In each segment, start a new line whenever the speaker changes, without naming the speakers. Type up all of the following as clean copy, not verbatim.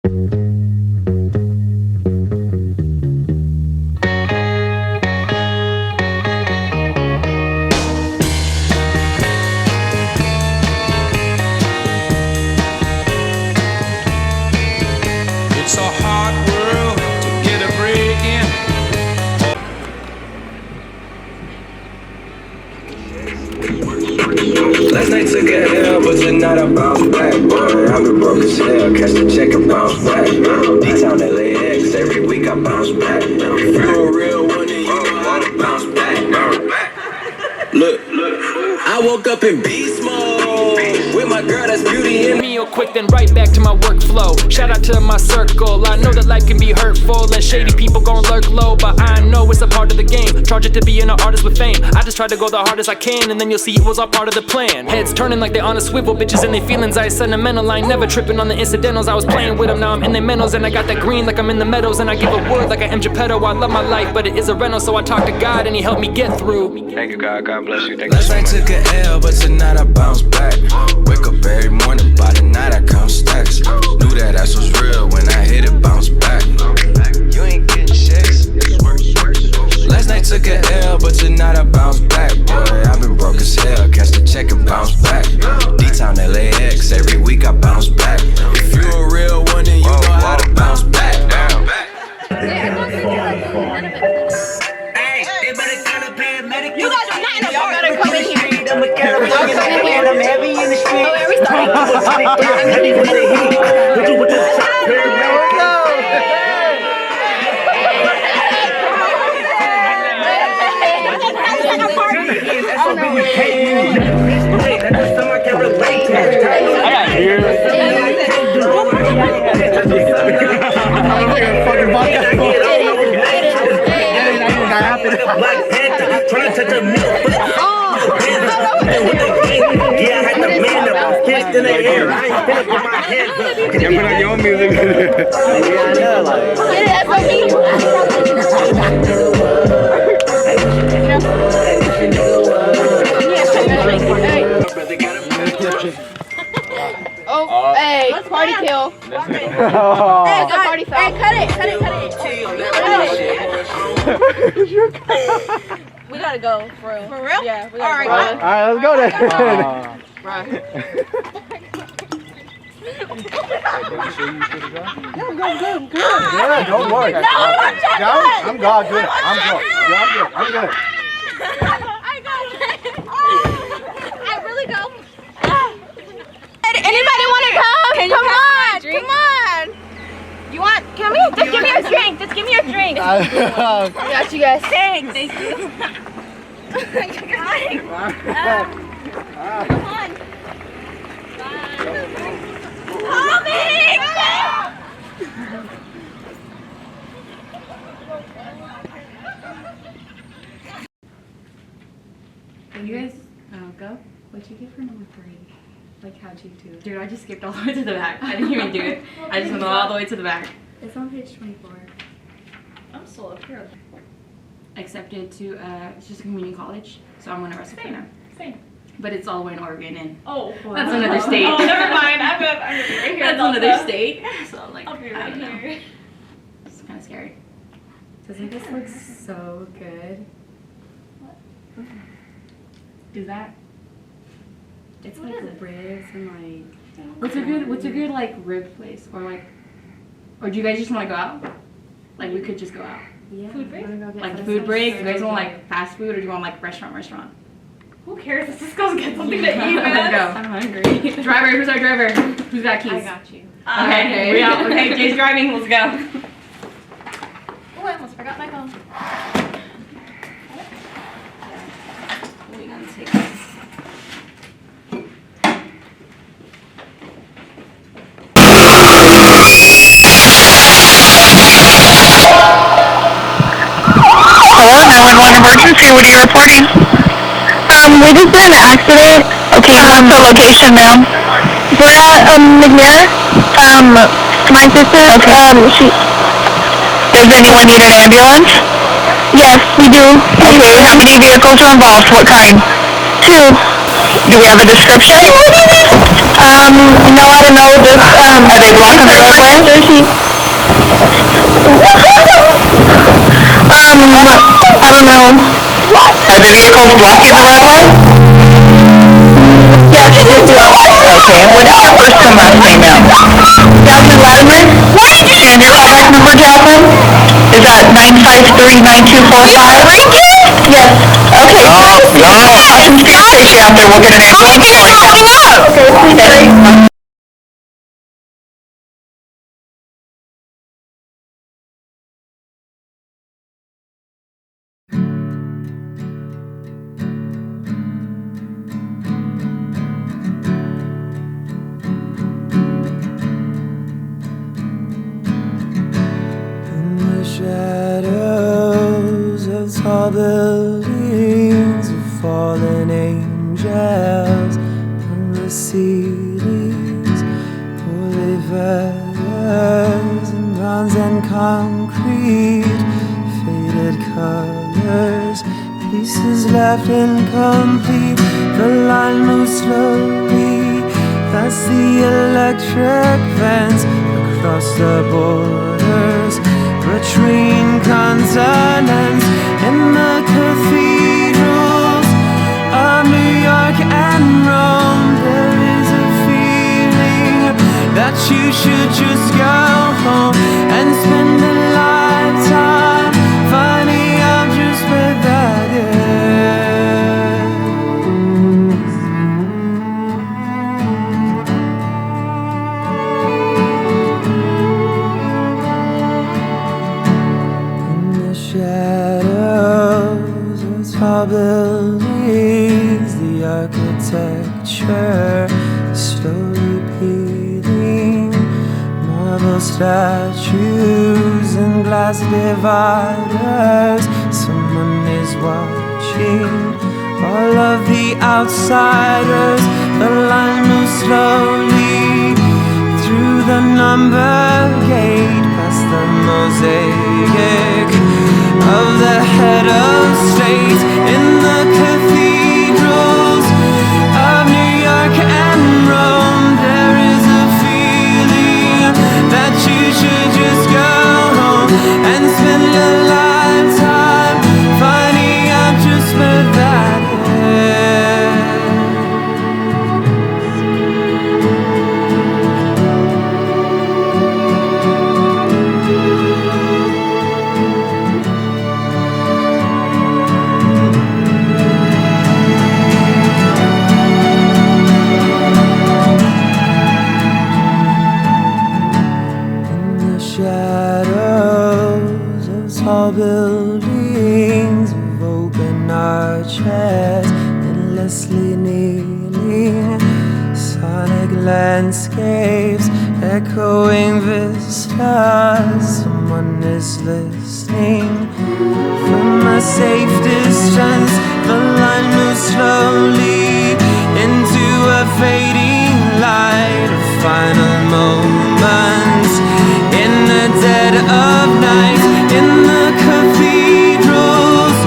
It's a hard world to get a break in.
Last night took a L, but tonight I bounce back, boy. I've been broke as hell, catch the check and bounce back. D-Town LAX, every week I bounce back. If you're a real one, then you know how to bounce back. Look, I woke up in beast mode with my girl that's beauty in me.
Real quick, then right back to my workflow. Shout out to my circle. I know that life can be hurtful and shady people gon' lurk low, but I know it's a part of the game. Charge it to being an artist with fame. I just try to go the hardest I can, and then you'll see it was all part of the plan. Heads turning like they on a swivel, bitches and they feelings. I sentimental, I ain't never tripping on the incidentals. I was playing with them, now I'm in their mentals, and I got that green like I'm in the meadows, and I give a word like I am Geppetto. I love my life, but it is a rental, so I talk to God and He helped me get through.
Thank you, God. God bless you. Thank
Last night took a L, but tonight I bounce back. Wake up every morning, by the night I count stacks. Knew that ass was real when I hit it, bounce back. You ain't getting checks. Last night took a L, but tonight I bounce back, boy. I've been broke as hell, catch the check and bounce back. D-Town LAX, every week I bounce back. If you a real one, then you know how to bounce back.
You guys are not in a bar. Better come in here. I'm heavy in the street. Oh, are we
Trying to touch a milk. Yeah, I had the man up, fist in the air. I ain't finna put my hands up.
you. Put on your music.
Oh, hey, party kill. Hey, party foul. Hey, cut it. We gotta go, for real. For real? Yeah, we gotta go.
All right, let's go then. I'm good. Yeah, don't worry.
No,
I'm good. I'm good.
I got it. I really go. Anybody want to come? Come on. You want? Come here. Just give me a drink. I got you guys. Thank you. Come on.
Can you guys go? What'd you get for number 3? Like, how'd you do it? Dude, I just skipped all the way to the back. I didn't even do it. I just went all the way to the back. It's on page 24.
I'm still up here.
Accepted to, it's just a community college, so I'm going to Prosecution.
Same.
But it's all the way in Oregon, and
Oh,
that's another state.
Oh, never mind. I'm right here.
That's another state. So I'm like,
I'll be
I
right
don't know.
here.
It's kind of scary.
Doesn't this look so good?
Is that?
It's like ribs and like.
What's a good like rib place, or do you guys just want to go out? Like, we could just go out.
Yeah.
Food break?
Like food break. You guys want like fast food, or do you want like restaurant?
Who cares? Let's just go get something to eat,
Let's
man.
go. I'm hungry. Driver, who's our driver? Who's got keys?
I got you.
Okay, we out. Okay, Jay's driving. Let's go.
Oh, I almost forgot my phone.
We're gonna take this.
Hello, 911 emergency. What are you reporting? We just had an accident. Okay, what's the location, ma'am? We're at McNair. My sister. Okay. Does anyone need an ambulance? Yes, we do. Okay. How many vehicles are involved? What kind? 2. Do we have a description? No, I don't know. Just Are they blocking the roadway? I don't know. Are the vehicles blocking the roadway? Yes, it is. Okay, and what is your first and last name, ma'am? Jasmine Latimer? And your contact number, Jasmine? Is that 953-9245? Yes. Okay. Caution speed station out there. We'll get an ambulance for you. Okay.
Shadows of tall buildings, of fallen angels from the ceilings, holy feathers and bronze and concrete, faded colors, pieces left incomplete. The line moves slowly past the electric fence, across the borders, between continents, in the cathedrals of New York and Rome. There is a feeling that you should just go home and spend a lifetime finding out just where that is. Shadows of tall buildings, the architecture slowly peeling, marble statues and glass dividers. Someone is watching all of the outsiders. The line moves slowly through the number gate, past the mosaic of the head of state, in the cathedrals of New York and Rome. There is a feeling that you should just go home and spend a lifetime finding out just where that tall buildings of open arches, endlessly kneeling, sonic landscapes, echoing vistas. Someone is listening from a safe distance. The line moves slowly into a fading light, a final moment in the dead of night, in the cathedrals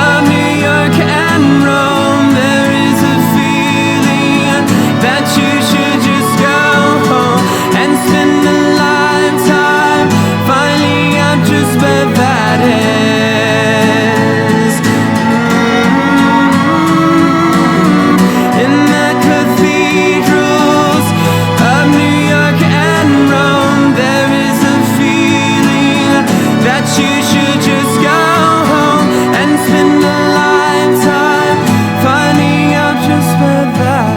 of New York and Rome. There is a feeling that you should just go home and spend a lifetime finding out just where that is. In the cathedrals of New York and Rome, there is a feeling that you should just go home and spend a lifetime finding out just where that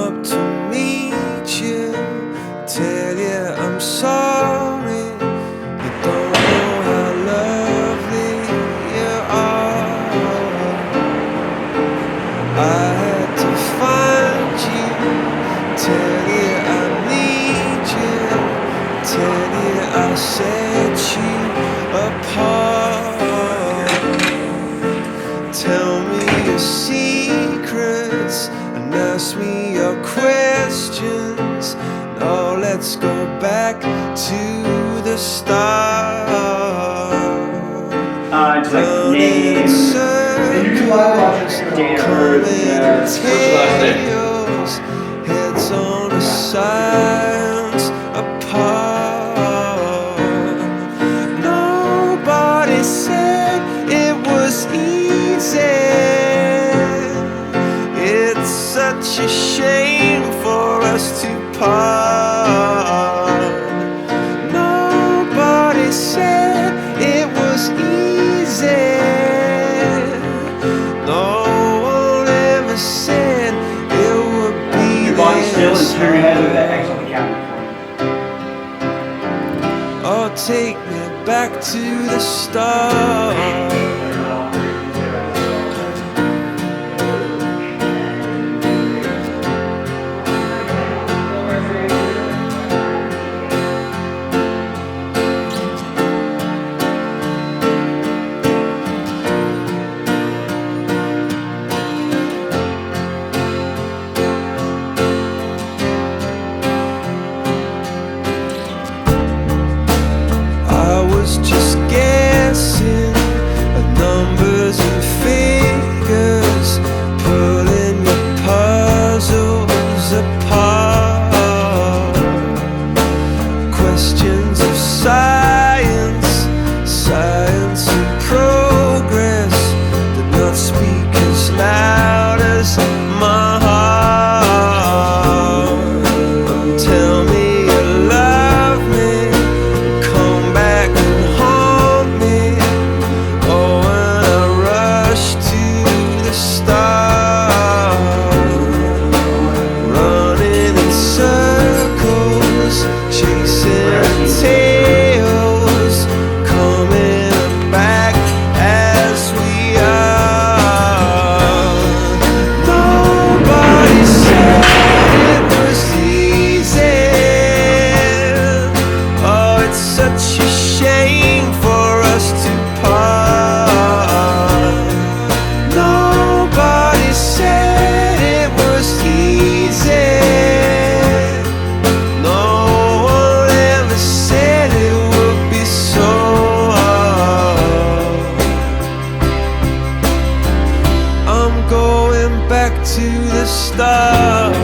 up to meet you, tell you I'm sorry. You don't know how lovely you are. I had to find you, tell you I need you, tell you I set you apart. Tell me your secrets and ask me your questions. Now let's go back to the start.
It's like name.
Heads on the sides apart. Nobody said it was easy. It's such a shame for us to part. Nobody said it was easy. No one ever said it would be
Body still and turn your head with that X on the camera.
Oh, take me back to the start. I was just guessing at numbers and figures, pulling your puzzles apart. Questions of science, science and progress did not speak as loud as my heart. Tell me you love me, come back and haunt me. Oh, when I rush to the start, running in circles, chasing tails, coming back as we are. Nobody said it was easy. Oh, it's such a shame for us to part. Nobody said it was easy. No one ever said it would be so hard. I'm going back to the start.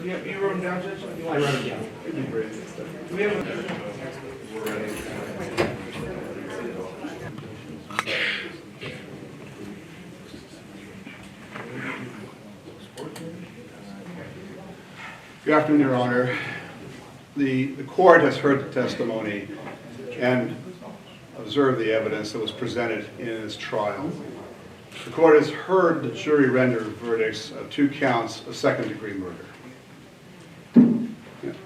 You wrote them down, Judge? I wrote them down. Do we have
Good afternoon, Your Honor. The court has heard the testimony and observed the evidence that was presented in its trial. The court has heard the jury render verdicts of 2 counts of second-degree murder.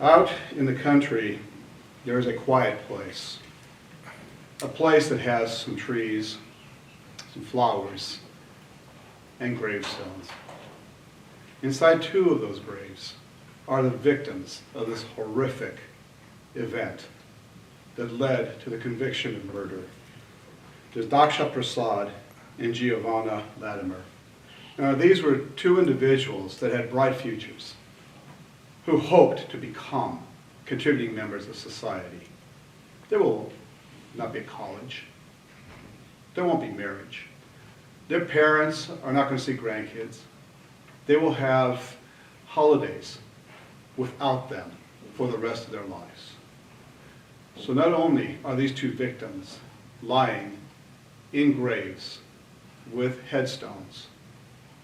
Out in the country, there is a quiet place, a place that has some trees, some flowers, and gravestones. Inside 2 of those graves are the victims of this horrific event that led to the conviction of murder. There's Daksha Prasad and Giovanna Latimer. Now, these were 2 individuals that had bright futures, who hoped to become contributing members of society. There will not be a college. There won't be marriage. Their parents are not going to see grandkids. They will have holidays without them for the rest of their lives. So not only are these 2 victims lying in graves with headstones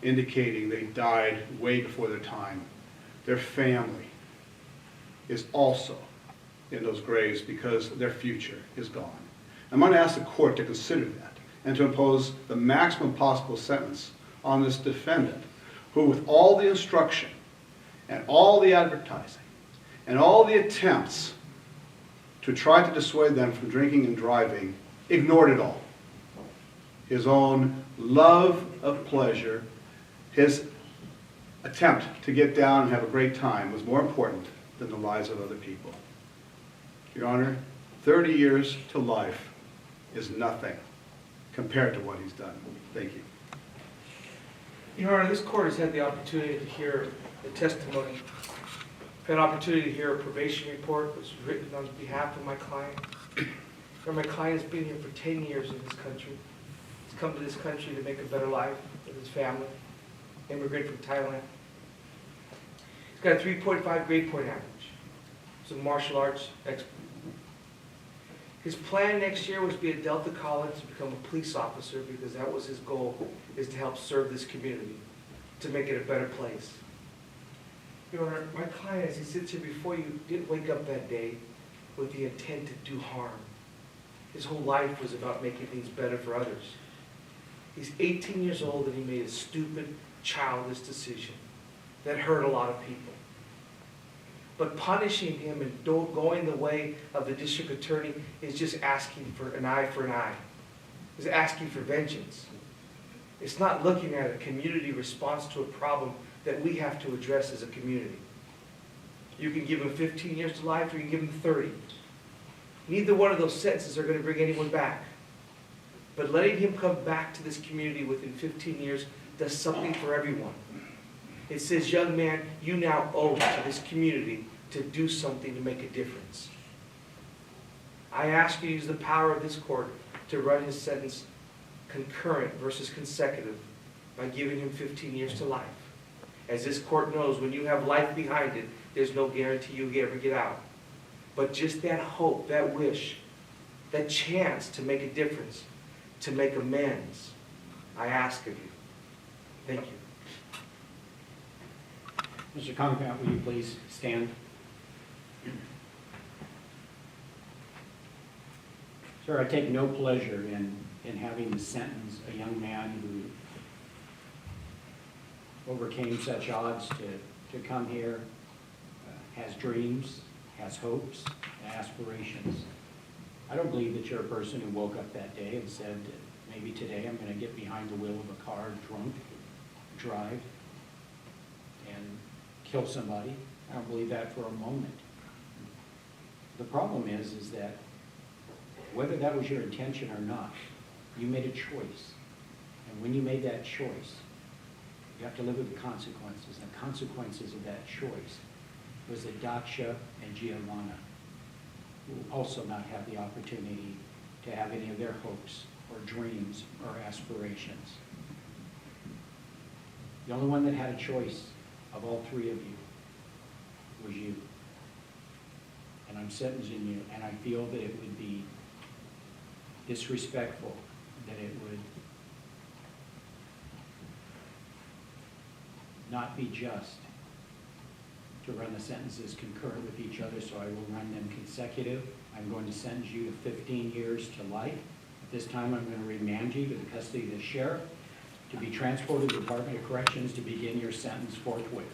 indicating they died way before their time, their family is also in those graves because their future is gone. I'm going to ask the court to consider that and to impose the maximum possible sentence on this defendant, who with all the instruction and all the advertising and all the attempts to try to dissuade them from drinking and driving, ignored it all. His own love of pleasure, his attempt to get down and have a great time was more important than the lives of other people. Your Honor, 30 years to life is nothing compared to what he's done. Thank you.
Your Honor, this court has had the opportunity to hear the testimony. I've had an opportunity to hear a probation report that was written on behalf of my client. My client has been here for 10 years in this country. He's come to this country to make a better life with his family. Immigrant from Thailand. He's got a 3.5 grade point average. He's a martial arts expert. His plan next year was to be at Delta College to become a police officer because that was his goal, is to help serve this community, to make it a better place. Your Honor, my client, as he sits here before you, didn't wake up that day with the intent to do harm. His whole life was about making things better for others. He's 18 years old and he made a stupid, childish decision that hurt a lot of people. But punishing him and going the way of the district attorney is just asking for an eye for an eye. It's asking for vengeance. It's not looking at a community response to a problem that we have to address as a community. You can give him 15 years to life or you can give him 30. Neither one of those sentences are going to bring anyone back. But letting him come back to this community within 15 years does something for everyone. It says, young man, you now owe to this community to do something to make a difference. I ask you to use the power of this court to run his sentence concurrent versus consecutive by giving him 15 years to life. As this court knows, when you have life behind it, there's no guarantee you'll ever get out. But just that hope, that wish, that chance to make a difference, to make amends, I ask of you. Thank you.
Mr. Conkamp, will you please stand? Sir, I take no pleasure in having to sentence a young man who overcame such odds to come here, has dreams, has hopes, and aspirations. I don't believe that you're a person who woke up that day and said, maybe today I'm going to get behind the wheel of a car drunk, drive, and kill somebody. I don't believe that for a moment. The problem is that whether that was your intention or not, you made a choice. And when you made that choice, you have to live with the consequences. And the consequences of that choice was that Daksha and Giovanna will also not have the opportunity to have any of their hopes or dreams or aspirations. The only one that had a choice of all 3 of you was you. And I'm sentencing you, and I feel that it would be disrespectful, that it would not be just to run the sentences concurrent with each other, so I will run them consecutive. I'm going to sentence you to 15 years to life. At this time, I'm going to remand you to the custody of the sheriff to be transported to the Department of Corrections to begin your sentence forthwith.